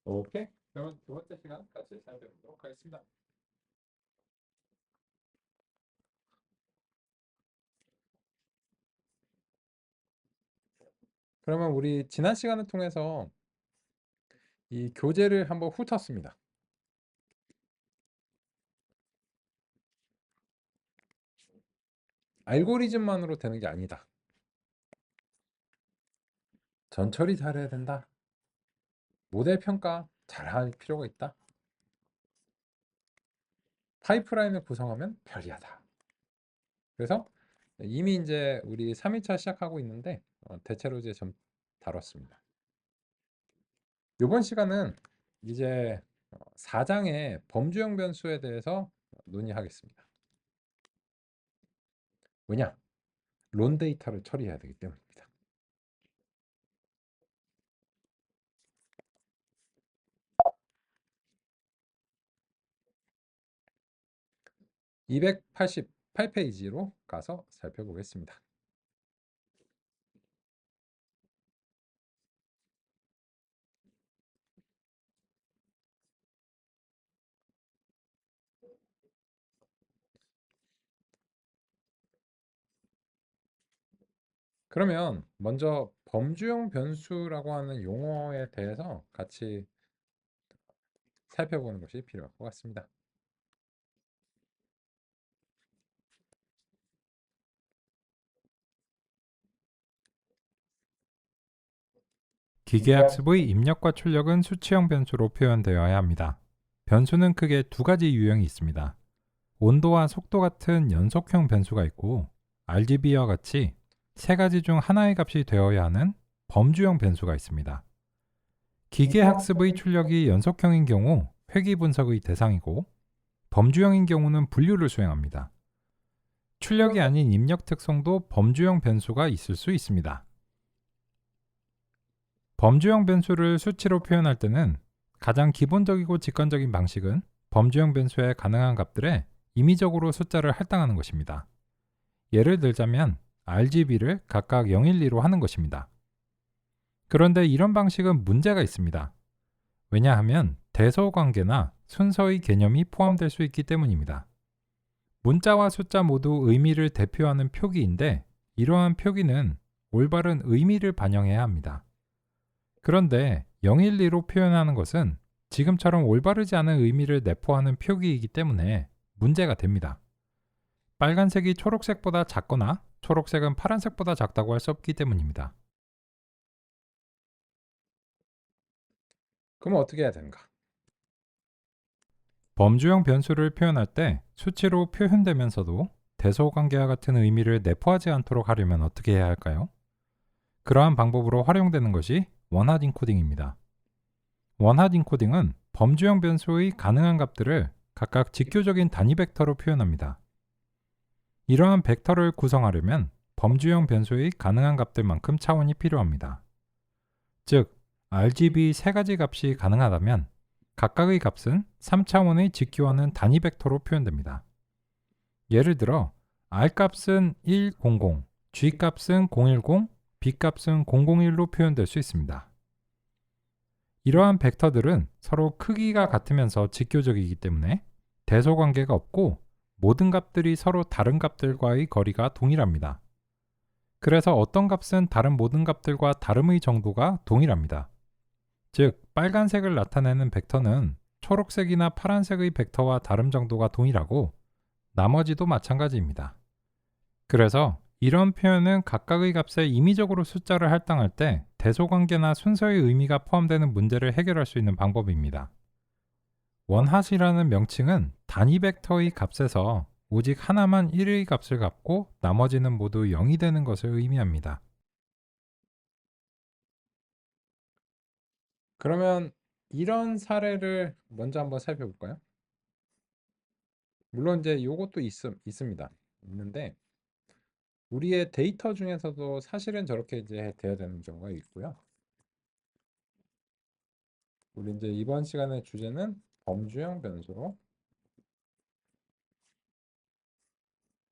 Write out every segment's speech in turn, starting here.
오케이. 그러면 두 번째 시간 같이 살펴보도록 하겠습니다. 그러면 우리 지난 시간을 통해서 이 교재를 한번 훑었습니다. 알고리즘만으로 되는 게 아니다. 전처리 잘해야 된다. 모델 평가 잘할 필요가 있다. 파이프라인을 구성하면 편리하다. 그래서 이미 이제 우리 3일차 시작하고 있는데 대체로 이제 좀 다뤘습니다. 이번 시간은 이제 4장의 범주형 변수에 대해서 논의하겠습니다. 왜냐? 론 데이터를 처리해야 되기 때문입니다. 288페이지로 가서 살펴보겠습니다. 그러면 먼저 범주형 변수라고 하는 용어에 대해서 같이 살펴보는 것이 필요할 것 같습니다. 기계학습의 입력과 출력은 수치형 변수로 표현되어야 합니다. 변수는 크게 두 가지 유형이 있습니다. 온도와 속도 같은 연속형 변수가 있고 RGB와 같이 세 가지 중 하나의 값이 되어야 하는 범주형 변수가 있습니다. 기계학습의 출력이 연속형인 경우 회귀 분석의 대상이고 범주형인 경우는 분류를 수행합니다. 출력이 아닌 입력 특성도 범주형 변수가 있을 수 있습니다. 범주형 변수를 수치로 표현할 때는 가장 기본적이고 직관적인 방식은 범주형 변수의 가능한 값들에 임의적으로 숫자를 할당하는 것입니다. 예를 들자면 RGB를 각각 0, 1, 2로 하는 것입니다. 그런데 이런 방식은 문제가 있습니다. 왜냐하면 대소관계나 순서의 개념이 포함될 수 있기 때문입니다. 문자와 숫자 모두 의미를 대표하는 표기인데 이러한 표기는 올바른 의미를 반영해야 합니다. 그런데 012로 표현하는 것은 지금처럼 올바르지 않은 의미를 내포하는 표기이기 때문에 문제가 됩니다. 빨간색이 초록색보다 작거나 초록색은 파란색보다 작다고 할 수 없기 때문입니다. 그럼 어떻게 해야 되는가? 범주형 변수를 표현할 때 수치로 표현되면서도 대소관계와 같은 의미를 내포하지 않도록 하려면 어떻게 해야 할까요? 그러한 방법으로 활용되는 것이 원핫 인코딩입니다. 원핫 인코딩은 범주형 변수의 가능한 값들을 각각 직교적인 단위 벡터로 표현합니다. 이러한 벡터를 구성하려면 범주형 변수의 가능한 값들만큼 차원이 필요합니다. 즉, RGB 세 가지 값이 가능하다면 각각의 값은 3차원의 직교하는 단위 벡터로 표현됩니다. 예를 들어 R 값은 100, G 값은 010, B 값은 001로 표현될 수 있습니다. 이러한 벡터들은 서로 크기가 같으면서 직교적이기 때문에 대소관계가 없고 모든 값들이 서로 다른 값들과의 거리가 동일합니다. 그래서 어떤 값은 다른 모든 값들과 다름의 정도가 동일합니다. 즉, 빨간색을 나타내는 벡터는 초록색이나 파란색의 벡터와 다름 정도가 동일하고 나머지도 마찬가지입니다. 그래서 이런 표현은 각각의 값에 임의적으로 숫자를 할당할 때 대소관계나 순서의 의미가 포함되는 문제를 해결할 수 있는 방법입니다. 원핫이라는 명칭은 단위 벡터의 값에서 오직 하나만 1의 값을 갖고 나머지는 모두 0이 되는 것을 의미합니다. 그러면 이런 사례를 먼저 한번 살펴볼까요? 물론 이제 요것도 있습니다. 있는데 우리의 데이터 중에서도 사실은 저렇게 이제 돼야 되는 경우가 있고요. 우리 이제 이번 시간의 주제는 범주형 변수로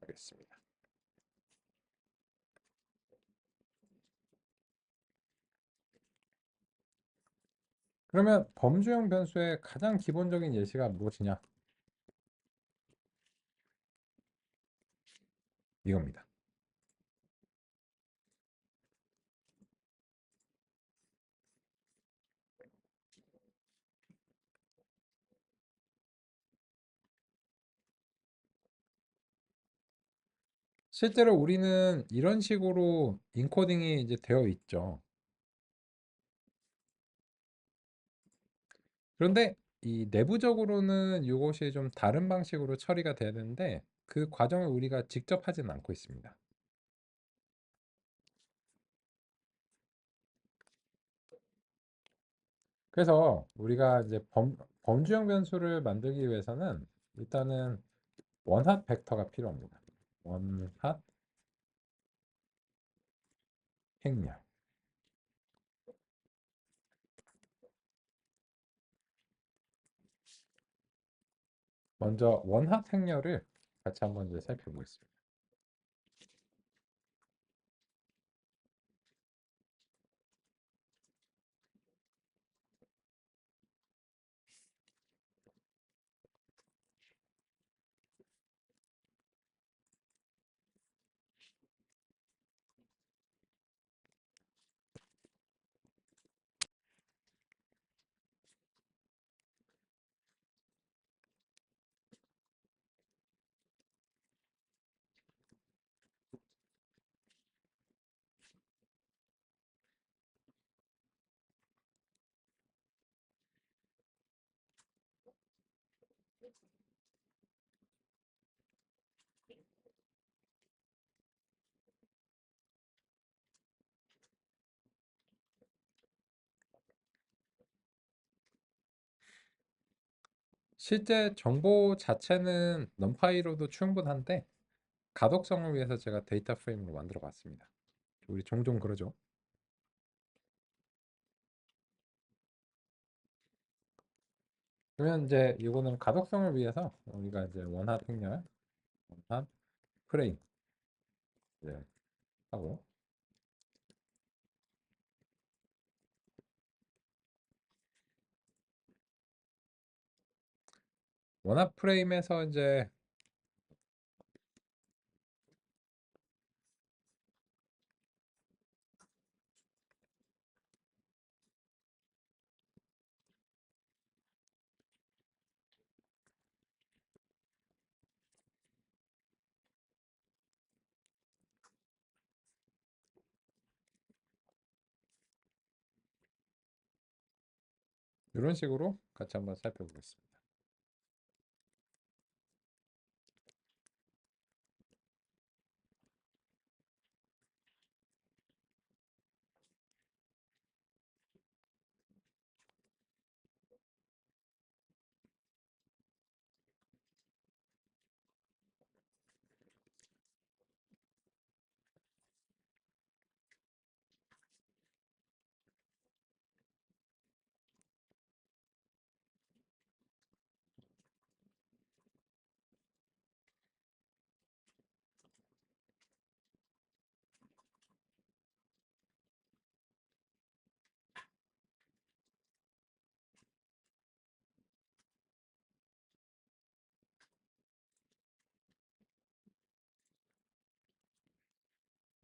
하겠습니다. 그러면 범주형 변수의 가장 기본적인 예시가 무엇이냐? 이겁니다. 실제로 우리는 이런 식으로 인코딩이 이제 되어 있죠. 그런데 이 내부적으로는 이것이 좀 다른 방식으로 처리가 돼야 되는데 그 과정을 우리가 직접 하지는 않고 있습니다. 그래서 우리가 이제 범주형 변수를 만들기 위해서는 일단은 원핫 벡터가 필요합니다. 원핫 행렬. 먼저 원핫 행렬을 같이 한번 이제 살펴보겠습니다. 실제 정보 자체는 numPy로도 충분한데 가독성을 위해서 제가 데이터 프레임으로 만들어 봤습니다. 우리 종종 그러죠. 그러면 이제 이거는 가독성을 위해서 우리가 이제 원핫 행렬, 원핫 프레임 이제 하고 원합 프레임에서 이제 이런 식으로 같이 한번 살펴보겠습니다.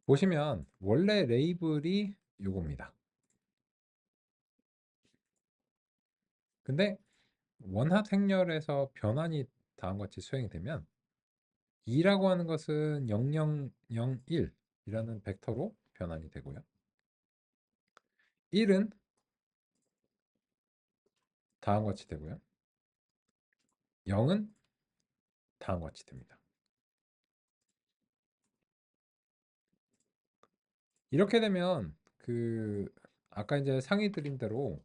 보시면 원래 레이블이 요겁니다. 근데 원핫 행렬에서 변환이 다음과 같이 수행이 되면 2라고 하는 것은 0001이라는 벡터로 변환이 되고요. 1은 다음과 같이 되고요. 0은 다음과 같이 됩니다. 이렇게 되면 그 아까 이제 상의 드린 대로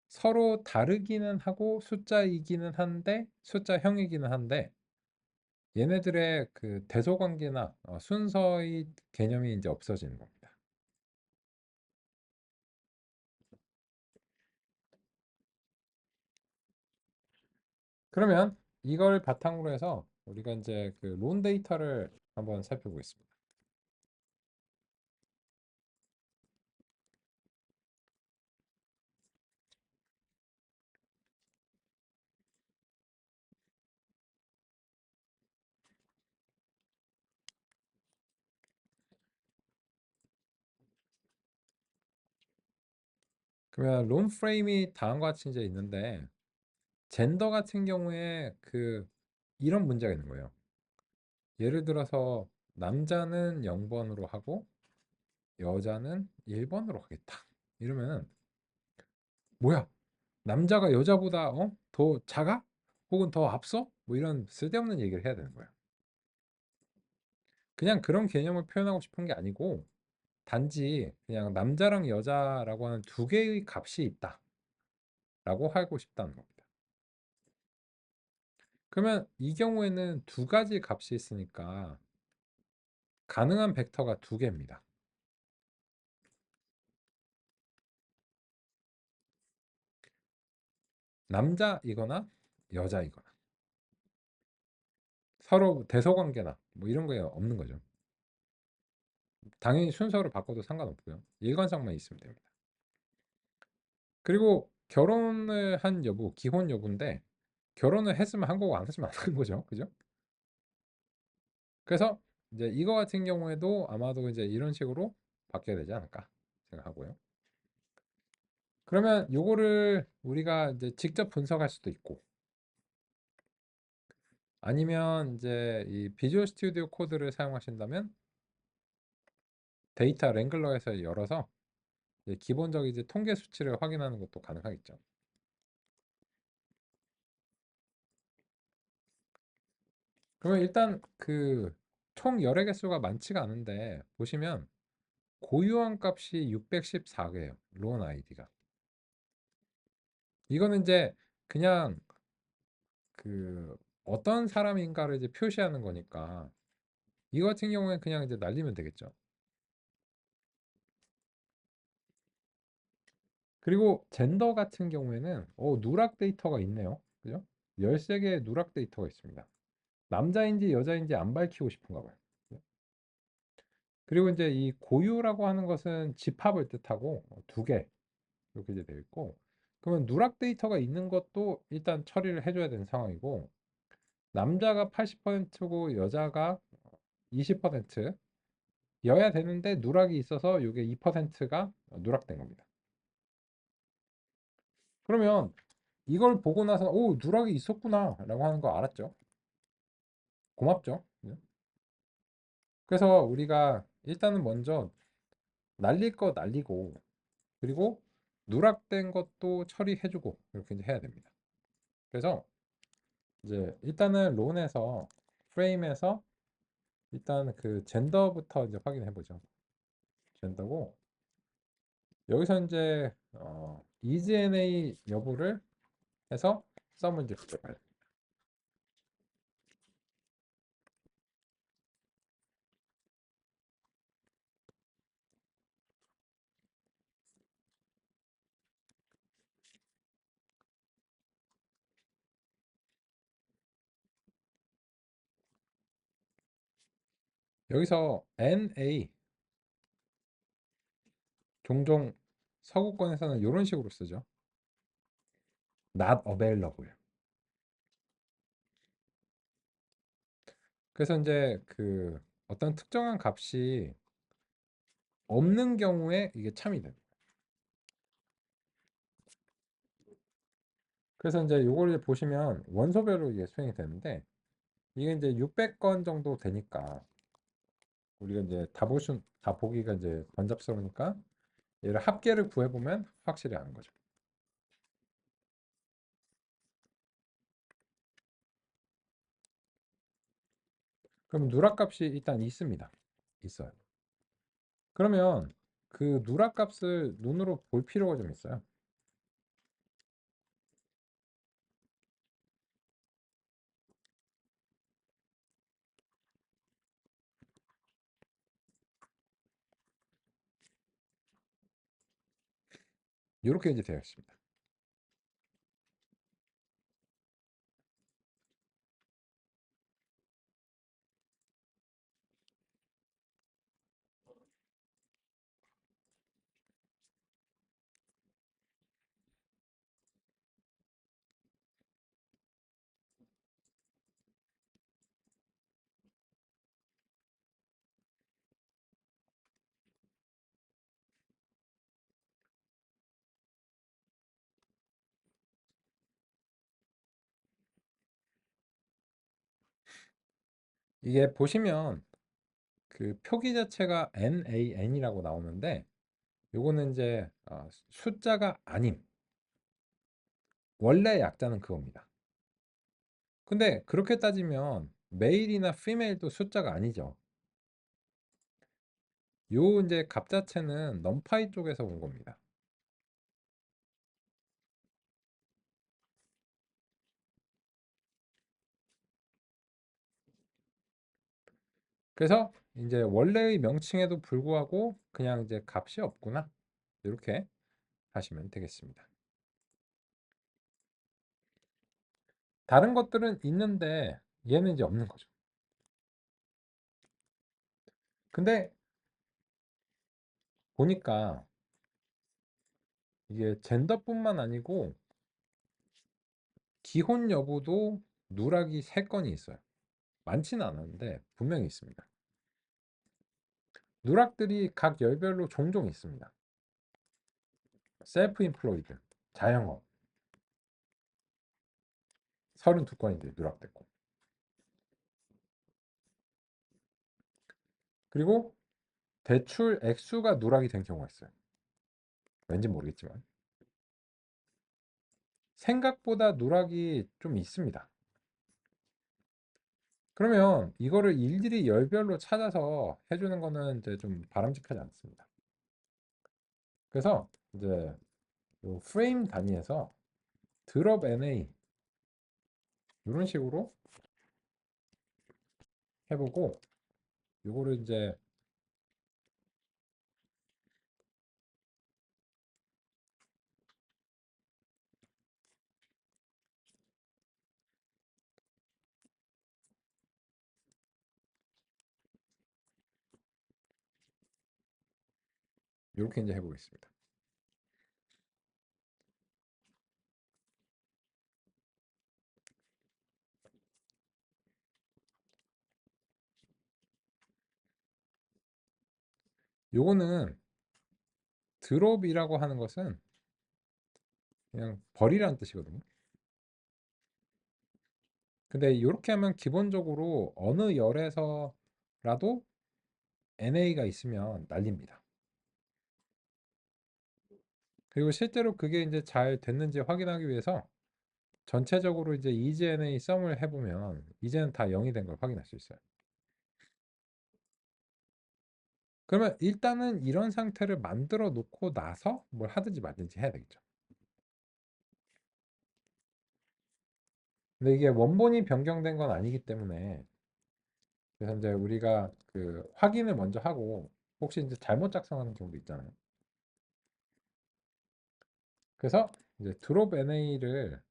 서로 다르기는 하고 숫자이기는 한데 숫자형이기는 한데 얘네들의 그 대소 관계나 순서의 개념이 이제 없어지는 겁니다. 그러면 이걸 바탕으로 해서 우리가 이제 그 론 데이터를 한번 살펴보겠습니다. 그러면 롬 프레임이 다음과 같이 이제 있는데 젠더 같은 경우에 이런 문제가 있는 거예요. 예를 들어서 남자는 0번으로 하고 여자는 1번으로 하겠다. 이러면 뭐야? 남자가 여자보다 더 작아? 혹은 더 앞서? 뭐 이런 쓸데없는 얘기를 해야 되는 거예요. 그냥 그런 개념을 표현하고 싶은 게 아니고 단지 그냥 남자랑 여자라고 하는 두 개의 값이 있다라고 하고 싶다는 겁니다. 그러면 이 경우에는 두 가지 값이 있으니까 가능한 벡터가 두 개입니다. 남자이거나 여자이거나 서로 대소관계나 뭐 이런 게 없는 거죠. 당연히 순서를 바꿔도 상관없고요. 일관성만 있으면 됩니다. 그리고 결혼을 한 여부, 기혼 여부인데 결혼을 했으면 한 거고 안 했으면 안 한 거죠. 그죠? 그래서 이제 이거 같은 경우에도 아마도 이제 이런 식으로 바뀌어야 되지 않을까 생각하고요. 그러면 요거를 우리가 이제 직접 분석할 수도 있고 아니면 이제 이 비주얼 스튜디오 코드를 사용하신다면 데이터 랭글러에서 열어서 이제 기본적인 이제 통계 수치를 확인하는 것도 가능하겠죠. 그러면 일단 총 열의 개수가 많지가 않은데 보시면 고유한 값이 614개예요. 론 아이디가. 이거는 이제 그냥 그 어떤 사람인가를 이제 표시하는 거니까 이거 같은 경우에 그냥 이제 날리면 되겠죠. 그리고 젠더 같은 경우에는 누락 데이터가 있네요. 그죠? 13개의 누락 데이터가 있습니다. 남자인지 여자인지 안 밝히고 싶은가 봐요. 그리고 이제 이 고유라고 하는 것은 집합을 뜻하고 두 개 이렇게 이제 되어 있고 그러면 누락 데이터가 있는 것도 일단 처리를 해줘야 되는 상황이고 남자가 80%고 여자가 20% 여야 되는데 누락이 있어서 이게 2%가 누락된 겁니다. 그러면 이걸 보고 나서 오 누락이 있었구나 라고 하는 거 알았죠. 고맙죠. 네. 그래서 우리가 일단은 먼저 날릴 거 날리고 그리고 누락된 것도 처리해주고 이렇게 이제 해야 됩니다. 그래서 이제 일단은 론에서 프레임에서 일단 젠더부터 이제 확인해 보죠. 젠더고 여기서 이제 EGNA 여부를 해서 썸을 이제 붙여봐요. 여기서 NA 종종 서구권에서는 이런 식으로 쓰죠. Not available. 그래서 이제 어떤 특정한 값이 없는 경우에 이게 참이 됩니다. 그래서 이제 요걸 이제 보시면 원소별로 이게 수행이 되는데 이게 이제 600건 정도 되니까 우리가 이제 다 보기가 이제 번잡스러우니까 얘를 합계를 구해보면 확실히 아는 거죠. 그럼 누락값이 일단 있습니다. 있어요. 그러면 누락값을 눈으로 볼 필요가 좀 있어요. 이렇게 이제 되어 있습니다. 이게 보시면 그 표기 자체가 NaN이라고 나오는데 요거는 이제 숫자가 아님. 원래 약자는 그겁니다. 근데 그렇게 따지면 메일이나 피메일도 숫자가 아니죠. 요 이제 값 자체는 넘파이 쪽에서 온 겁니다. 그래서 이제 원래의 명칭에도 불구하고 그냥 이제 값이 없구나. 이렇게 하시면 되겠습니다. 다른 것들은 있는데 얘는 이제 없는 거죠. 근데 보니까 이게 젠더뿐만 아니고 기혼 여부도 누락이 3건이 있어요. 많지는 않은데 분명히 있습니다. 누락들이 각 열별로 종종 있습니다. 셀프 인플로이드, 자영업 32건인데 누락됐고, 그리고 대출 액수가 누락이 된 경우가 있어요. 왠지 모르겠지만 생각보다 누락이 좀 있습니다. 그러면 이거를 일일이 열별로 찾아서 해주는 거는 이제 좀 바람직하지 않습니다. 그래서 이제 요 프레임 단위에서 드롭 NA 이런 식으로 해보고, 요거를 이제 이렇게 이제 해보겠습니다. 요거는 드롭이라고 하는 것은 그냥 버리라는 뜻이거든요. 근데 이렇게 하면 기본적으로 어느 열에서라도 NA가 있으면 날립니다. 그리고 실제로 그게 이제 잘 됐는지 확인하기 위해서 전체적으로 이제 EGNA 썸을 해보면 이제는 다 0이 된 걸 확인할 수 있어요. 그러면 일단은 이런 상태를 만들어 놓고 나서 뭘 하든지 말든지 해야 되겠죠. 근데 이게 원본이 변경된 건 아니기 때문에, 그래서 이제 우리가 그 확인을 먼저 하고 혹시 이제 잘못 작성하는 경우도 있잖아요. 그래서 이제 드롭 NA를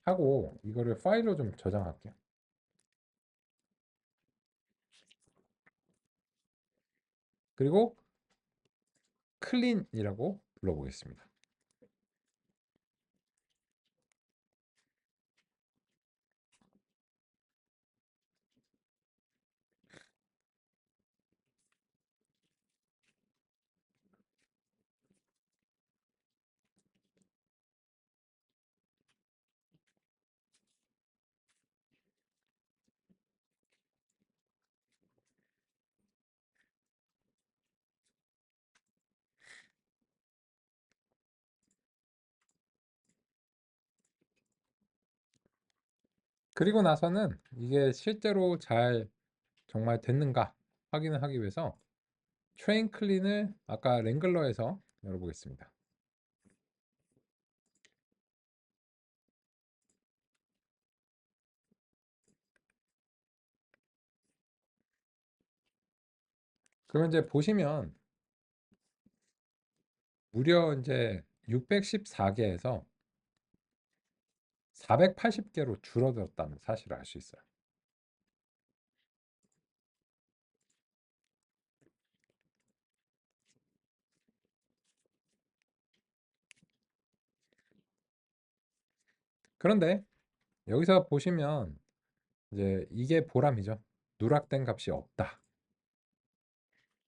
하고 이거를 파일로 좀 저장할게요. 그리고 클린이라고 불러보겠습니다. 그리고 나서는 이게 실제로 잘 정말 됐는가 확인을 하기 위해서 트레인 클린을 아까 랭글러에서 열어보겠습니다. 그러면 이제 보시면 무려 이제 614개에서 480개로 줄어들었다는 사실을 알 수 있어요. 그런데 여기서 보시면 이제 이게 보람이죠. 누락된 값이 없다.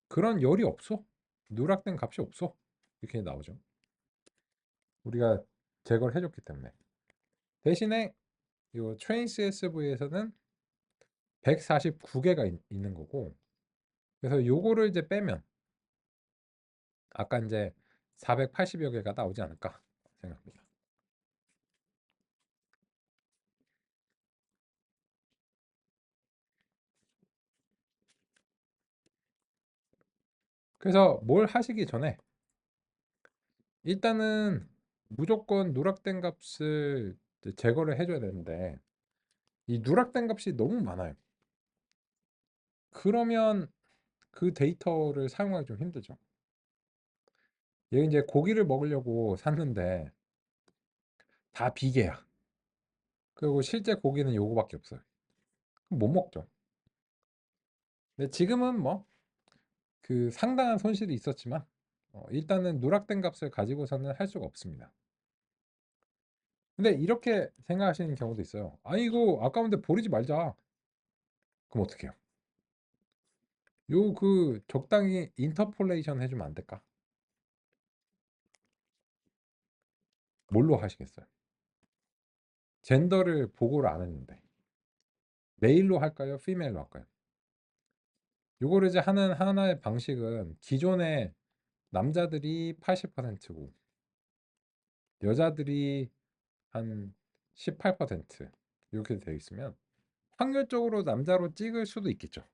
그런 열이 없어. 누락된 값이 없어. 이렇게 나오죠. 우리가 제거를 해줬기 때문에. 대신에 이 트레인 CSV에서는 149개가 있는 거고, 그래서 요거를 이제 빼면 아까 이제 480여 개가 나오지 않을까 생각합니다. 그래서 뭘 하시기 전에 일단은 무조건 누락된 값을 이제 제거를 해줘야 되는데, 이 누락된 값이 너무 많아요. 그러면 그 데이터를 사용하기 좀 힘들죠. 얘 이제 고기를 먹으려고 샀는데 다 비계야. 그리고 실제 고기는 요거밖에 없어요. 그럼 못 먹죠. 근데 지금은 뭐 그 상당한 손실이 있었지만 일단은 누락된 값을 가지고서는 할 수가 없습니다. 근데 이렇게 생각하시는 경우도 있어요. 아이고 아까운데 버리지 말자. 그럼 어떻게 해요? 요 그 적당히 인터폴레이션 해주면 안 될까? 뭘로 하시겠어요? 젠더를 보고를 안 했는데 메일로 할까요? 피메일로 할까요? 요거를 이제 하는 하나의 방식은 기존에 남자들이 80%고 여자들이 한 18% 이렇게 되어 있으면 확률적으로 남자로 찍을 수도 있겠죠.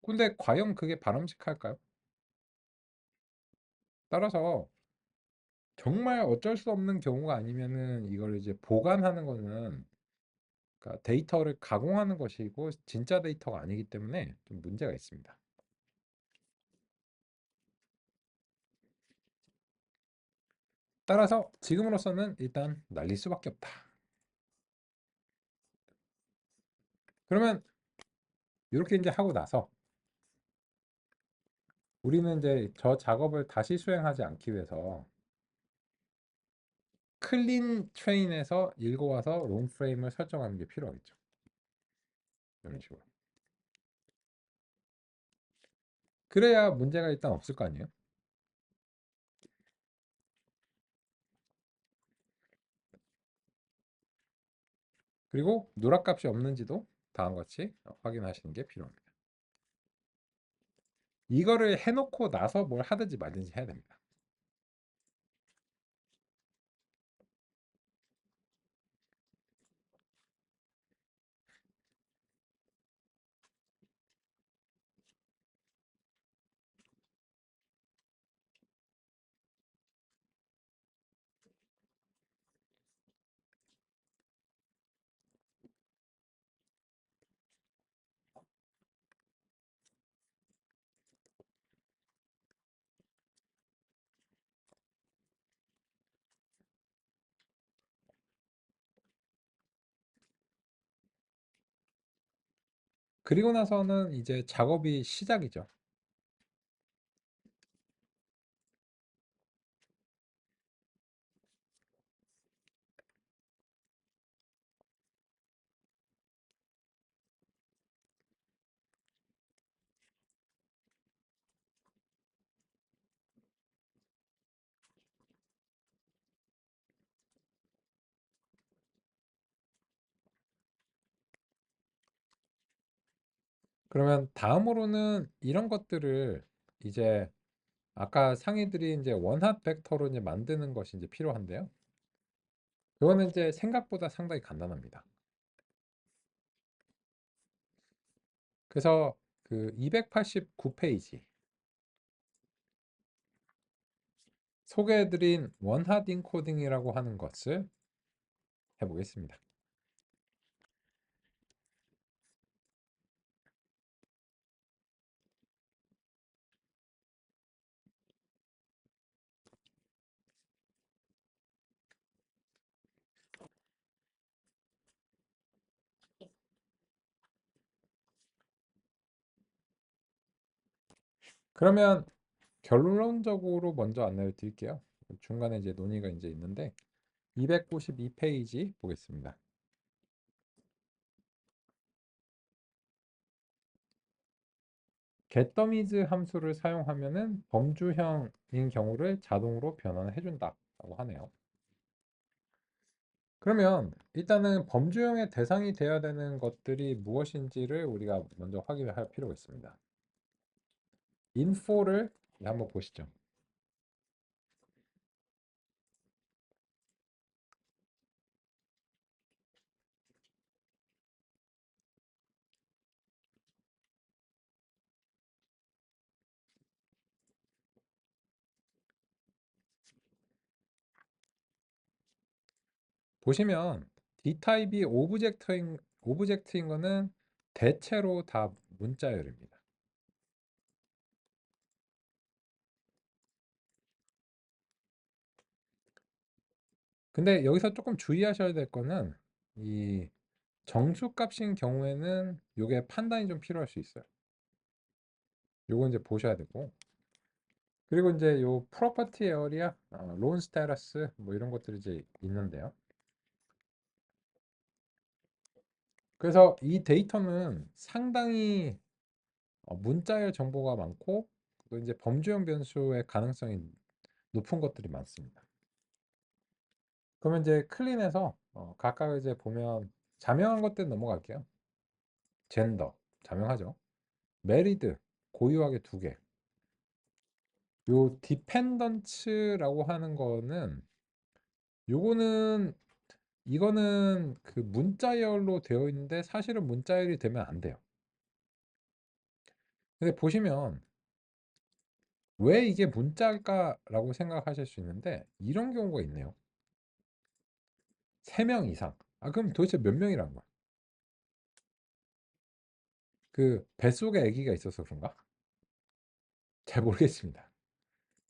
근데 과연 그게 바람직할까요? 따라서 정말 어쩔 수 없는 경우가 아니면은 이걸 이제 보관하는 거는, 그러니까 데이터를 가공하는 것이고 진짜 데이터가 아니기 때문에 좀 문제가 있습니다. 따라서 지금으로서는 일단 날릴 수밖에 없다. 그러면 이렇게 이제 하고 나서 우리는 이제 저 작업을 다시 수행하지 않기 위해서 클린 트레인에서 읽어와서 롱 프레임을 설정하는 게 필요하겠죠. 이런 식으로. 그래야 문제가 일단 없을 거 아니에요. 그리고 누락값이 없는지도 다음과 같이 확인하시는 게 필요합니다. 이거를 해놓고 나서 뭘 하든지 말든지 해야 됩니다. 그리고 나서는 이제 작업이 시작이죠. 그러면 다음으로는 이런 것들을 이제 아까 상위들이 이제 원합 벡터로 이제 만드는 것이 이제 필요한데요. 그거는 이제 생각보다 상당히 간단합니다. 그래서 그 289페이지 소개해드린 원핫 인코딩이라고 하는 것을 해보겠습니다. 그러면 결론적으로 먼저 안내를 드릴게요. 중간에 이제 논의가 이제 있는데 292페이지 보겠습니다. getDommies 함수를 사용하면은 범주형인 경우를 자동으로 변환해 준다라고 하네요. 그러면 일단은 범주형의 대상이 되어야 되는 것들이 무엇인지를 우리가 먼저 확인을 할 필요가 있습니다. info를 한번 보시죠. 보시면 D타입이 오브젝트인 거는 대체로 다 문자열입니다. 근데 여기서 조금 주의하셔야 될 거는 이 정수값인 경우에는 이게 판단이 좀 필요할 수 있어요. 요거 이제 보셔야 되고, 그리고 이제 요 프로퍼티 에어리아, 론 스테러스 뭐 이런 것들이 이제 있는데요. 그래서 이 데이터는 상당히 문자열 정보가 많고, 또 이제 범주형 변수의 가능성이 높은 것들이 많습니다. 그러면 이제 클린에서 각각 이제 보면 자명한 것들 넘어갈게요. 젠더 자명하죠. 메리드 고유하게 두 개. 요 디펜던츠라고 하는 거는 요거는 이거는 그 문자열로 되어 있는데 사실은 문자열이 되면 안 돼요. 근데 보시면 왜 이게 문자일까라고 생각하실 수 있는데 이런 경우가 있네요. 3명 이상. 그럼 도대체 몇 명이라는 거야? 그 뱃속에 아기가 있어서 그런가? 잘 모르겠습니다.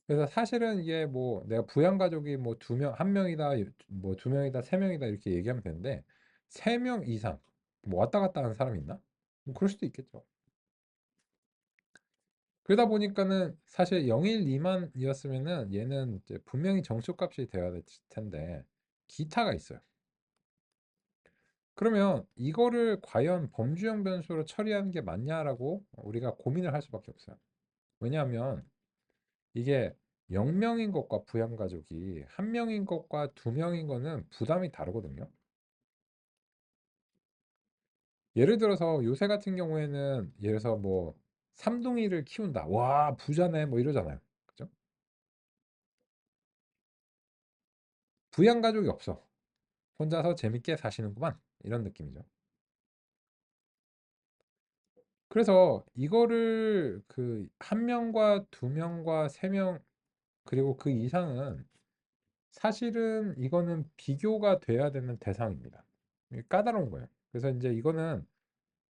그래서 사실은 이게 뭐 내가 부양 가족이 뭐 2명, 1명이다, 뭐 2명이다, 3명이다 이렇게 얘기하면 되는데 3명 이상 뭐 왔다 갔다 하는 사람이 있나? 뭐 그럴 수도 있겠죠. 그러다 보니까는 사실 0일 미만이었으면은 얘는 이제 분명히 정수값이 되어야 될 텐데 기타가 있어요. 그러면 이거를 과연 범주형 변수로 처리하는 게 맞냐라고 우리가 고민을 할 수밖에 없어요. 왜냐하면 이게 0명인 것과 부양가족이 1명인 것과 2명인 거는 부담이 다르거든요. 예를 들어서 요새 같은 경우에는 예를 들어서 뭐 삼둥이를 키운다. 와, 부자네. 뭐 이러잖아요. 그죠? 부양가족이 없어. 혼자서 재밌게 사시는구만. 이런 느낌이죠. 그래서 이거를 그 1명과 2명과 3명 그리고 그 이상은 사실은 이거는 비교가 돼야 되는 대상입니다. 이게 까다로운 거예요. 그래서 이제 이거는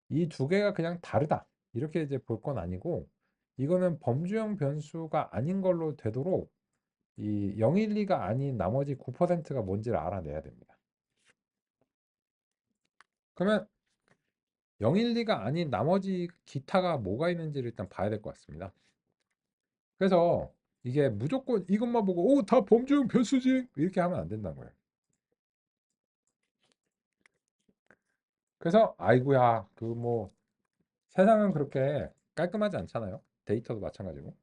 이 두 개가 그냥 다르다. 이렇게 이제 볼 건 아니고 이거는 범주형 변수가 아닌 걸로 되도록 이 012가 아닌 나머지 9%가 뭔지를 알아내야 됩니다. 그러면 012가 아닌 나머지 기타가 뭐가 있는지를 일단 봐야 될 것 같습니다. 그래서 이게 무조건 이것만 보고 다 범주형 변수지 이렇게 하면 안 된다는 거예요. 그래서 아이고야 그 뭐 세상은 그렇게 깔끔하지 않잖아요. 데이터도 마찬가지고.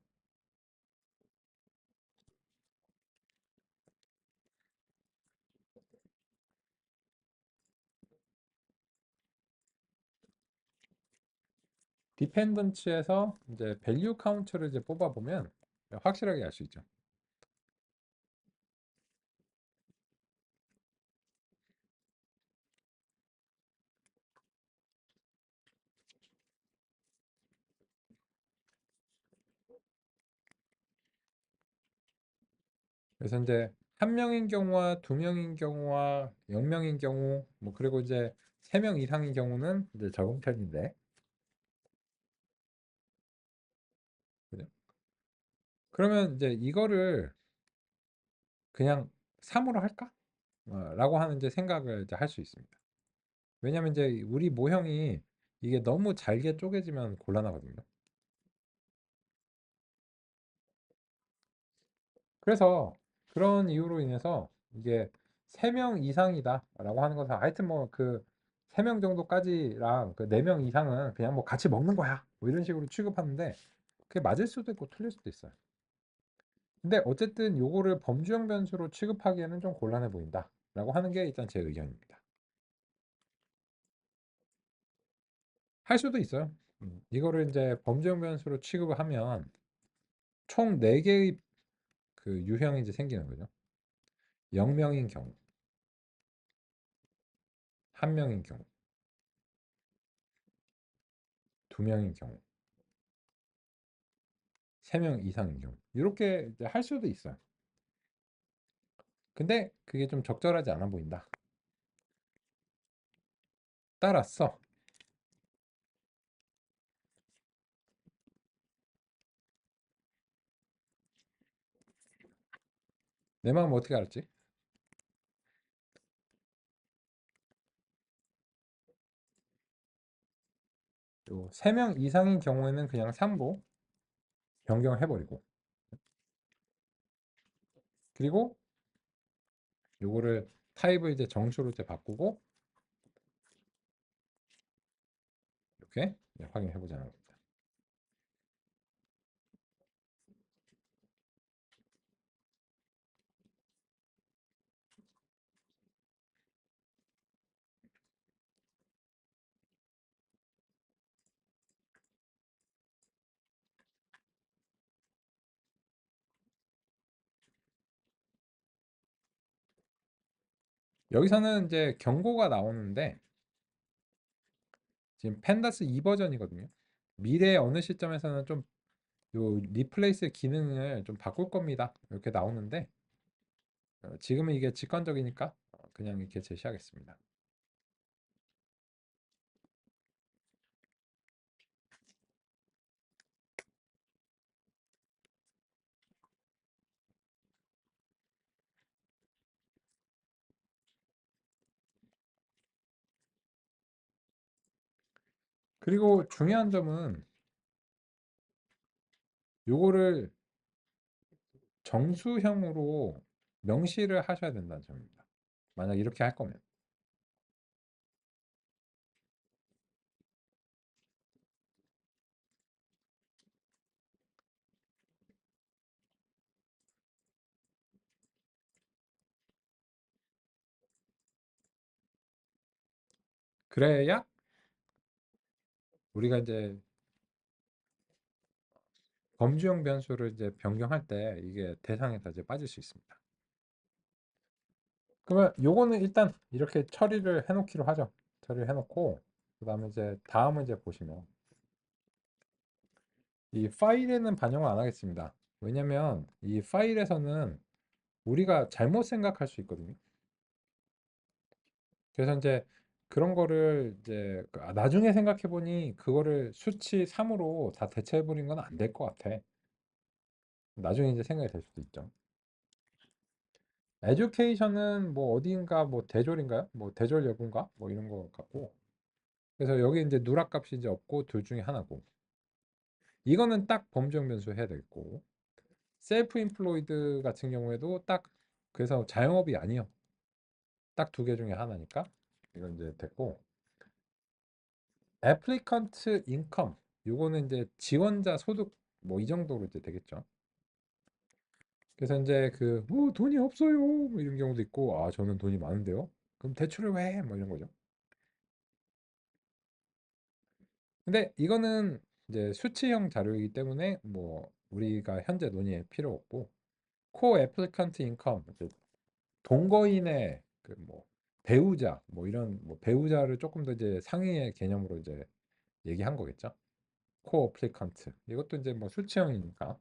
디펜던츠에서 이제 밸류 카운트를 이제 뽑아 보면 확실하게 알 수 있죠. 그래서 이제 1명인 경우와 2명인 경우와 0명인 경우 뭐 그리고 이제 3명 이상인 경우는 이제 적은 편인데 그죠? 그러면 이제 이거를 그냥 3으로 할까? 라고 하는 이제 생각을 이제 할 수 있습니다. 왜냐면 이제 우리 모형이 이게 너무 잘게 쪼개지면 곤란하거든요. 그래서 그런 이유로 인해서 이게 3명 이상이다라고 하는 것은 하여튼 뭐 그 3명 정도까지랑 그 4명 이상은 그냥 뭐 같이 먹는 거야. 뭐 이런 식으로 취급하는데 그게 맞을 수도 있고 틀릴 수도 있어요. 근데 어쨌든 요거를 범주형 변수로 취급하기에는 좀 곤란해 보인다. 라고 하는 게 일단 제 의견입니다. 할 수도 있어요. 이거를 이제 범죄형 변수로 취급을 하면 총 4개의 그 유형이 이제 생기는 거죠. 0명인 경우, 1명인 경우, 2명인 경우, 3명 이상인 경우. 이렇게 이제 할 수도 있어요. 근데 그게 좀 적절하지 않아 보인다. 따라서 내 마음 어떻게 알았지? 요 3명 이상인 경우에는 그냥 3보 변경해버리고, 그리고 요거를 타입을 이제 정수로 이제 바꾸고 이렇게 확인해 보자는 겁니다. 여기서는 이제 경고가 나오는데 지금 펜다스 2 버전이거든요. 미래의 어느 시점에서는 좀 요 리플레이스 기능을 좀 바꿀 겁니다. 이렇게 나오는데 지금은 이게 직관적이니까 그냥 이렇게 제시하겠습니다. 그리고 중요한 점은 요거를 정수형으로 명시를 하셔야 된다는 점입니다. 만약 이렇게 할 거면. 그래야 우리가 이제 범주형 변수를 이제 변경할 때 이게 대상에서 이제 빠질 수 있습니다. 그러면 요거는 일단 이렇게 처리를 해놓기로 하죠. 처리를 해놓고 그다음에 이제 다음은 이제 보시면 이 파일에는 반영을 안 하겠습니다. 왜냐면 이 파일에서는 우리가 잘못 생각할 수 있거든요. 그래서 이제 그런 거를 이제 나중에 생각해 보니 그거를 수치 3으로 다 대체해 버린 건 안 될 것 같아. 나중에 이제 생각이 될 수도 있죠. 에듀케이션은 뭐 어디인가 뭐 대졸인가요? 뭐 대졸 여부인가? 뭐 이런 거 같고. 그래서 여기 이제 누락값이 이제 없고 둘 중에 하나고. 이거는 딱 범죄형 변수 해야 되겠고. 셀프 인플로이드 같은 경우에도 딱 그래서 자영업이 아니요. 딱 2개 중에 하나니까. 이건 이제 됐고. 애플리컨트 인컴. 요거는 이제 지원자 소득 뭐 이 정도로 이제 되겠죠. 그래서 이제 돈이 없어요. 뭐 이런 경우도 있고, 아, 저는 돈이 많은데요. 그럼 대출을 왜 해? 뭐 이런 거죠. 근데 이거는 이제 수치형 자료이기 때문에 뭐 우리가 현재 논의할 필요 없고 코 애플리컨트 인컴 동거인의 그 뭐 배우자 뭐 이런 뭐 배우자를 조금 더 이제 상위의 개념으로 이제 얘기한 거겠죠. 코 애플리컨트 이것도 이제 뭐 수치형이니까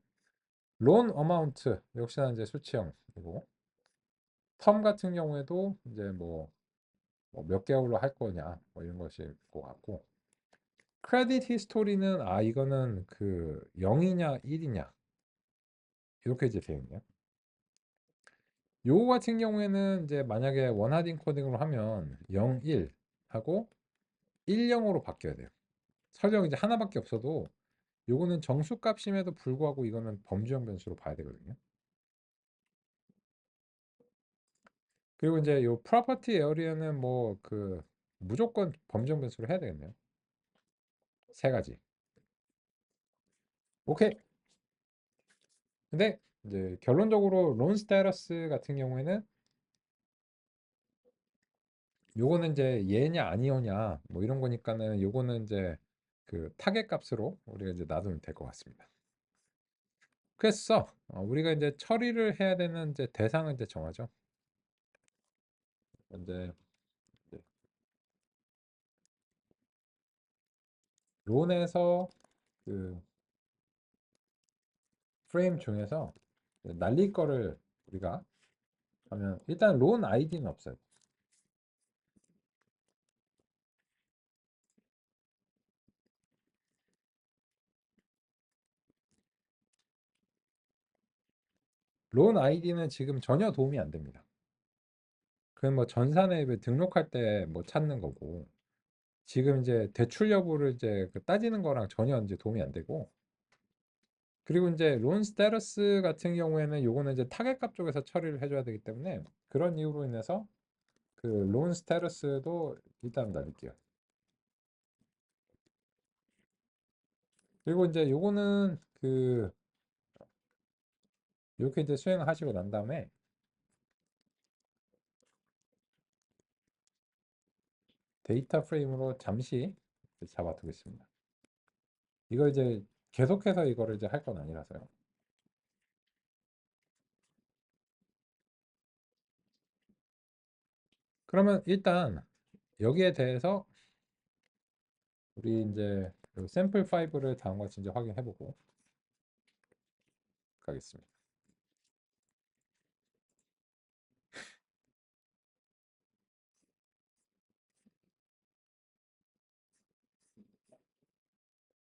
론 어마운트 역시나 이제 수치형이고 텀 같은 경우에도 이제 뭐 몇 개월로 할 거냐 뭐 이런 것일 것 같고 크레딧 히스토리는 아 이거는 0이냐 1이냐 이렇게 이제 되어 있네요. 요거 같은 경우에는 이제 만약에 원하딩 코딩으로 하면 0, 1 하고 1, 0으로 바뀌어야 돼요. 설령 이제 하나밖에 없어도 요거는 정수값임에도 불구하고 이거는 범주형 변수로 봐야 되거든요. 그리고 이제 요 property area는 뭐 무조건 범주형 변수로 해야 되겠네요. 3가지. 오케이. 근데 이제 결론적으로 론 스테러스 같은 경우에는 요거는 이제 얘냐 아니오냐 뭐 이런 거니까는 요거는 이제 그 타겟 값으로 우리가 이제 놔두면 될 것 같습니다. 그래서 우리가 이제 처리를 해야 되는 이제 대상을 이제 정하죠. 이제 론에서 그 프레임 중에서 날릴 거를 우리가 하면 일단 론 아이디는 없어요. 론 아이디는 지금 전혀 도움이 안 됩니다. 그건 뭐 전산에 등록할 때 뭐 찾는 거고 지금 이제 대출 여부를 이제 그 따지는 거랑 전혀 이제 도움이 안 되고 그리고 이제 론 스테러스 같은 경우에는 요거는 이제 타겟 값 쪽에서 처리를 해줘야 되기 때문에 그런 이유로 인해서 그 론 스테러스도 일단 놔둘게요. 그리고 이제 요거는 그 이렇게 이제 수행을 하시고 난 다음에 데이터 프레임으로 잠시 잡아두겠습니다. 이거 이제 계속해서 이거를 이제 할 건 아니라서요. 그러면 일단 여기에 대해서 우리 이제 샘플 5를 다음과 같이 이제 확인해 보고 가겠습니다.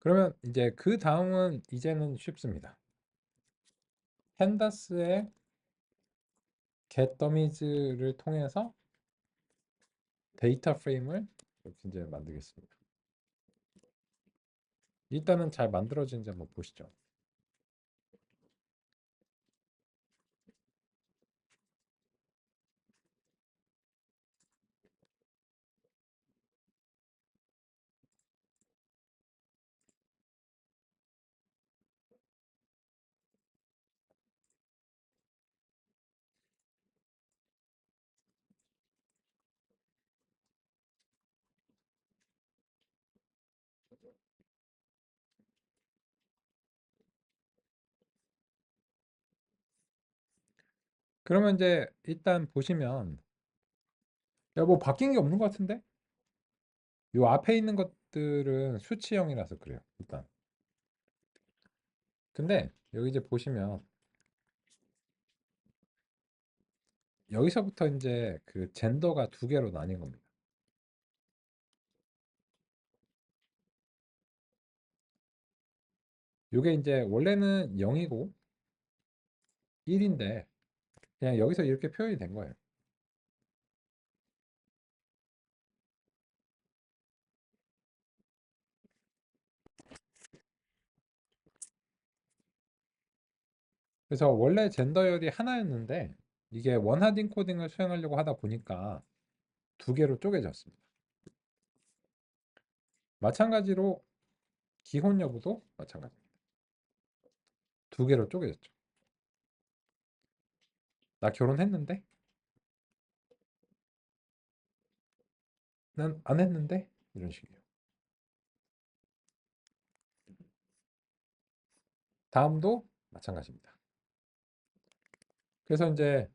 그러면 이제 그 다음은 이제는 쉽습니다. 펜다스의 get dummies를 통해서 데이터 프레임을 이렇게 이제 만들겠습니다. 일단은 잘 만들어진지 한번 보시죠. 그러면 이제 일단 보시면 야, 뭐 바뀐 게 없는 것 같은데? 요 앞에 있는 것들은 수치형이라서 그래요. 일단. 근데 여기 이제 보시면 여기서부터 이제 그 젠더가 두 개로 나뉜 겁니다. 요게 이제 원래는 0이고 1인데 그냥 여기서 이렇게 표현이 된 거예요. 그래서 원래 젠더열이 하나였는데 이게 원하드 인코딩을 수행하려고 하다 보니까 두 개로 쪼개졌습니다. 마찬가지로 기혼 여부도 마찬가지입니다. 두 개로 쪼개졌죠. 나 결혼했는데? 난 안 했는데? 이런 식이에요. 다음도 마찬가지입니다. 그래서 이제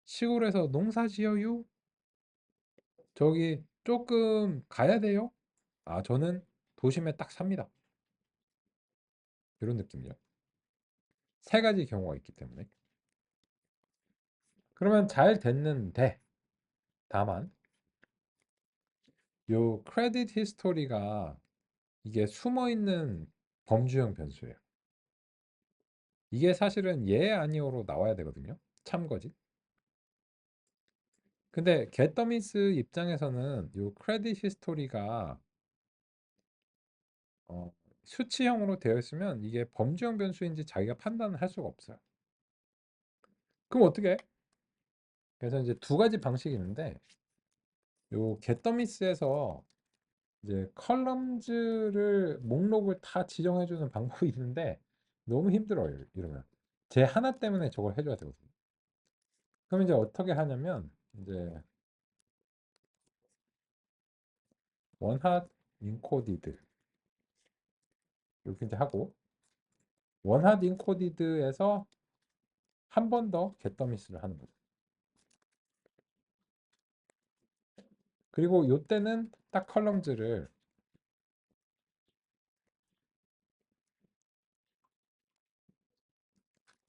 시골에서 농사 지어요? 저기 조금 가야 돼요? 아, 저는 도심에 딱 삽니다. 이런 느낌이죠. 세 가지 경우가 있기 때문에. 그러면 잘 됐는데, 다만, 요 크레딧 히스토리가 이게 숨어 있는 범주형 변수예요. 이게 사실은 예, 아니오로 나와야 되거든요. 참거짓. 근데 겟더미스 입장에서는 요 크레딧 히스토리가 어, 수치형으로 되어 있으면 이게 범주형 변수인지 자기가 판단을 할 수가 없어요. 그럼 어떻게 해? 그래서 이제 두 가지 방식이 있는데 요 겟더미스에서 이제 컬럼즈를 목록을 다 지정해 주는 방법이 있는데 너무 힘들어요. 이러면 제 하나 때문에 저걸 해줘야 되거든요. 그럼 이제 어떻게 하냐면 이제 원핫 인코디드 이렇게 이제 하고 원핫 인코디드에서 한 번 더 겟더미스를 하는 거죠. 그리고 요때는 딱 컬럼즈를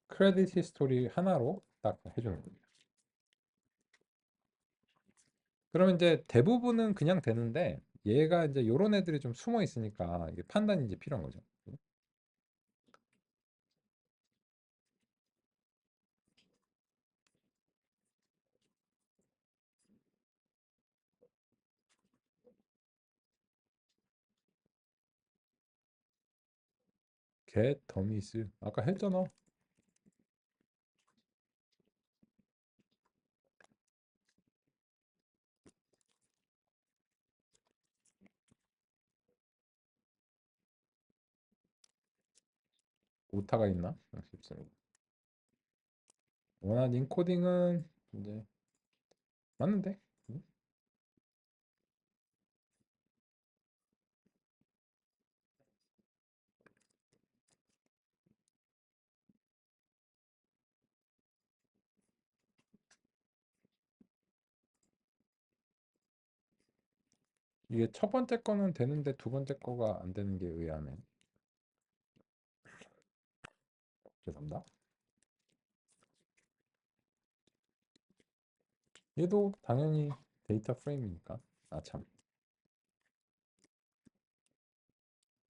크레딧 히스토리 하나로 딱 해주는 겁니다. 그러면 이제 대부분은 그냥 되는데 얘가 이제 요런 애들이 좀 숨어 있으니까 이게 판단이 이제 필요한 거죠. get 더미스 아까 했잖아. 오타가 있나? 싶습니다. 원한 인코딩은 이제 맞는데? 음? 이게 첫 번째 거는 되는데 두 번째 거가 안 되는 게 의아하네. 죄송합니다. 얘도 당연히 데이터 프레임이니까. 아 참,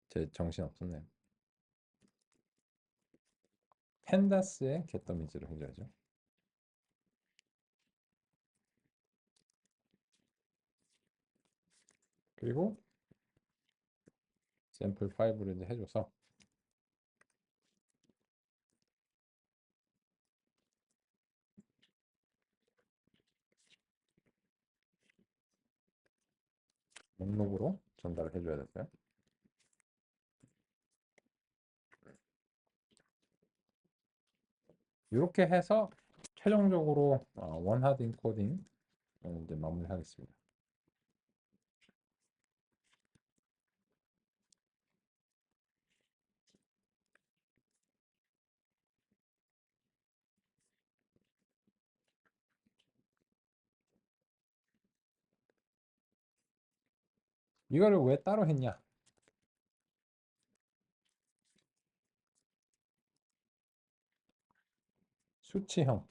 제 정신 없었네요. 펜다스의 겟더미즈를 해줘야죠. 그리고 샘플 5를 이제 해줘서 목록으로 전달을 해줘야 됐어요. 이렇게 해서 최종적으로 원하드 인코딩 이제 마무리하겠습니다. 이거를 왜 따로 했냐? 수치형.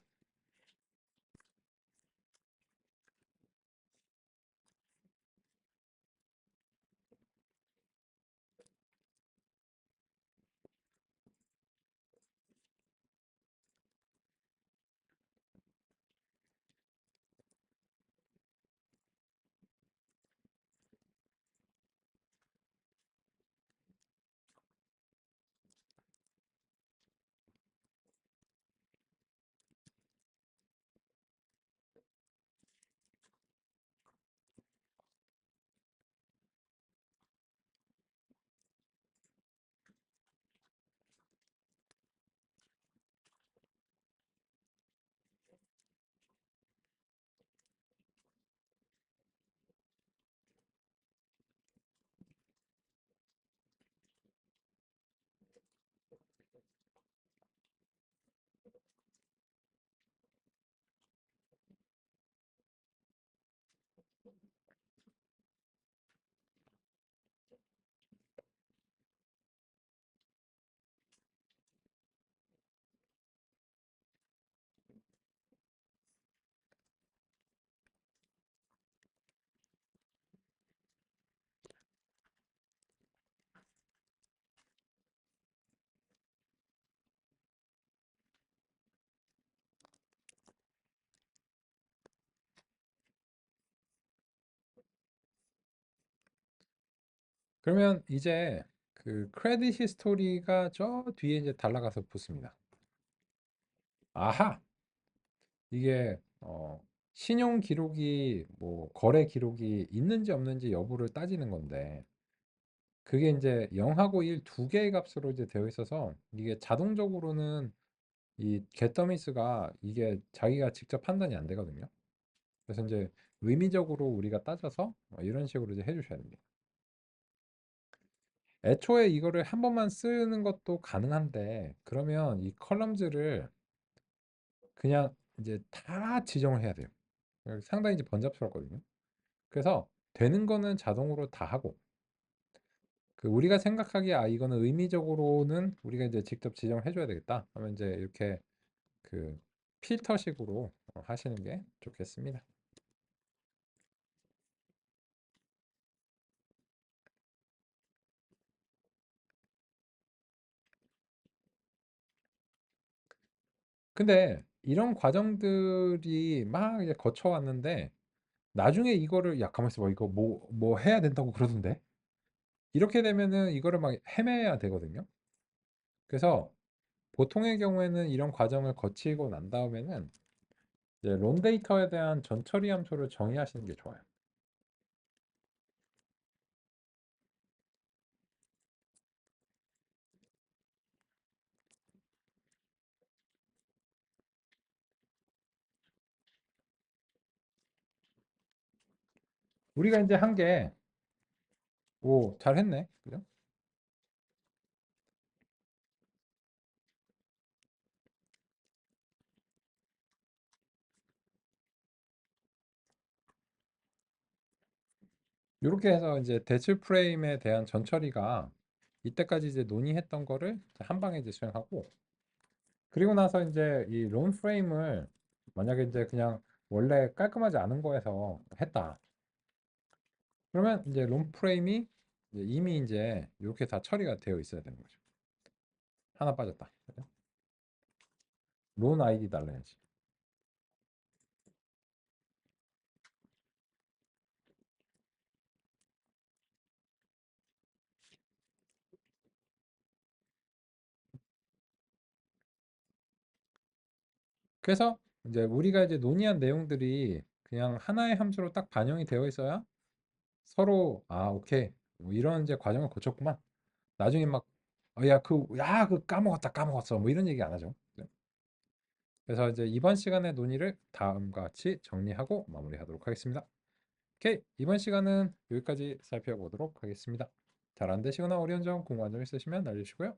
그러면 이제 그 크레딧 히스토리가 저 뒤에 이제 달라가서 붙습니다. 아하! 이게 신용 기록이 뭐 거래 기록이 있는지 없는지 여부를 따지는 건데 그게 이제 0하고 1 두 개의 값으로 이제 되어 있어서 이게 자동적으로는 이 겟더미스가 이게 자기가 직접 판단이 안 되거든요. 그래서 이제 의미적으로 우리가 따져서 이런 식으로 이제 해주셔야 됩니다. 애초에 이거를 한 번만 쓰는 것도 가능한데 그러면 이 컬럼즈를 그냥 이제 다 지정을 해야 돼요. 상당히 이제 번잡스럽거든요. 그래서 되는 거는 자동으로 다 하고 그 우리가 생각하기에 이거는 의미적으로는 우리가 이제 직접 지정을 해줘야 되겠다 하면 이제 이렇게 그 필터식으로 하시는 게 좋겠습니다. 근데 이런 과정들이 막 이제 거쳐왔는데 나중에 이거를 야 가만 있어봐 이거 뭐 해야 된다고 그러던데 이렇게 되면은 이거를 막 헤매야 되거든요. 그래서 보통의 경우에는 이런 과정을 거치고 난 다음에는 이제 론 데이터에 대한 전처리 함수를 정의하시는 게 좋아요. 우리가 이제 한 게, 오, 잘했네. 그죠? 이렇게 해서 이제 대출 프레임에 대한 전처리가 이때까지 이제 논의했던 거를 한 방에 이제 수행하고, 그리고 나서 이제 이 론 프레임을 만약에 이제 그냥 원래 깔끔하지 않은 거에서 했다. 그러면 이제 론 프레임이 이제 이미 이제 이렇게 다 처리가 되어 있어야 되는 거죠. 하나 빠졌다. 그죠? 론 아이디 달라야지. 그래서 이제 우리가 이제 논의한 내용들이 그냥 하나의 함수로 딱 반영이 되어 있어야 서로 오케이 뭐 이런 이제 과정을 거쳤구만. 나중에 막 야 그 까먹었다 까먹었어 뭐 이런 얘기 안 하죠. 그래서 이제 이번 시간의 논의를 다음과 같이 정리하고 마무리하도록 하겠습니다. 오케이, 이번 시간은 여기까지 살펴보도록 하겠습니다. 잘 안 되시거나 어려운 점, 궁금한 점 있으시면 알려주시고요.